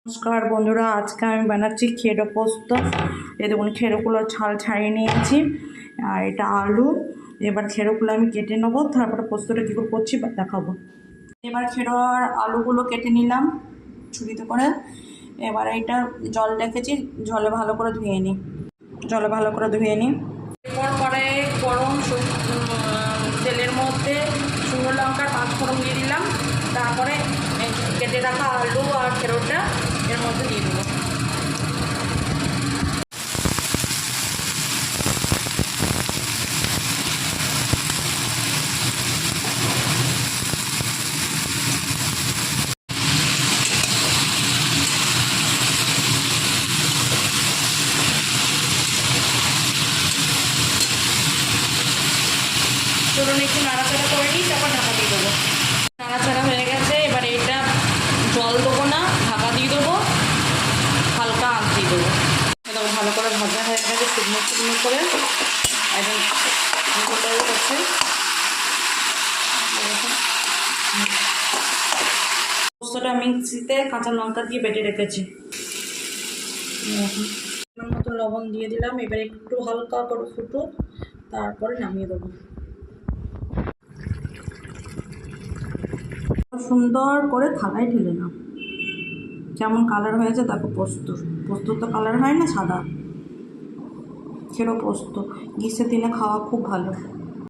নমস্কার বন্ধুরা, আজকে আমি বানাচ্ছি খেরো পোস্ত। এই দেখুন, খেরোগুলো ছাল ছাড়িয়ে নিয়েছি, আর এটা আলু। এবার খেরোগুলো আমি কেটে নেবো, তারপরে পোস্তটা কী করে করছি দেখাবো। এবার খেরো আর আলুগুলো কেটে নিলাম ছুরিতে করে। এবার এইটা জল রেখেছি, জলে ভালো করে ধুয়ে নিই। এরপর পরে গরম তেলের মধ্যে শুকনো লঙ্কার 5 ফোড়ন দিয়ে দিলাম। তারপরে কেটে রাখা আলু আর খেরোটা এর মধ্যে দিয়ে দেবো। চলুন একটু নাড়াচাড়া করে নিই, তারপর ঢাকা দিয়ে দেবো। নাড়াচাড়া হয়ে গেছে, এবার এটা জল দেবো না, ঢাকা দিয়ে দেবো, হালকা আঁচ দিয়ে দেবো। এবার ভালো করে ভাজা হয়ে গেছে, শুকনো শুকনো করে একদম হয়ে গেছে। পোস্তটা মিক্সিতে কাঁচা লঙ্কা দিয়ে বেটে রেখেছি। মতো লবণ দিয়ে দিলাম, এবার একটু হালকা করে ফুটুক, তারপরে নামিয়ে দেবো। সুন্দর করে থালায় ঢেলে নাও। কেমন কালার হয়েছে দেখো। পোস্ত তো কালার হয় না, সাদা। খেরো পোস্ত গ্রীষ্মের দিনে খাওয়া খুব ভালো।